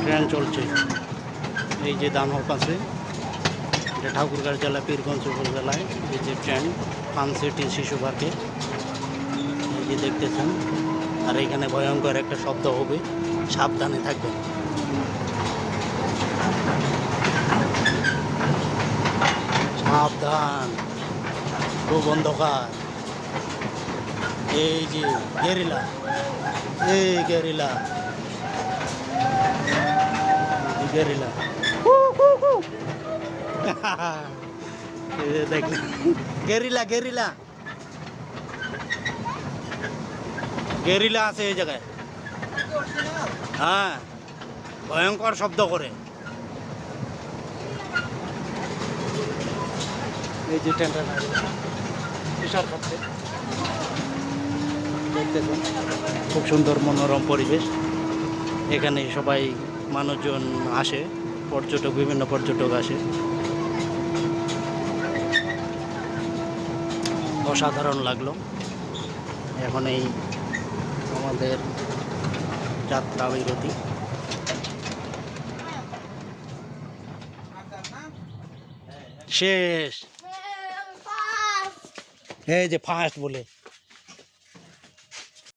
Train চলছে। এই যে দানহক আছে, এটা ঠাকুরগাঁও জেলা পীরগঞ্জ উপজেলায়। এই যে ট্রেন ফান সিটি শিশু পার্কে এই যে দেখতেছেন। আর এখানে ভয়ঙ্কর একটা শব্দ হবে, সাবধানে থাকবেন। সাবধান, খুব অন্ধকার। এই যে গেরিলা, এই গেরিলা, গেরিলা দেখলেন, গেরিলা গেরিলা গেরিলা আছে এই জায়গায়। হ্যাঁ, ভয়ঙ্কর শব্দ করে। এই যে ট্রেনটা তুষার খাচ্ছে, দেখতেছেন খুব সুন্দর মনোরম পরিবেশ। এখানে সবাই মানুষজন আসে, পর্যটক, বিভিন্ন পর্যটক আসে। অসাধারণ লাগলো। এখন এই আমাদের যাত্রা বিরতি। শেষ, এই যে ফার্স্ট বলে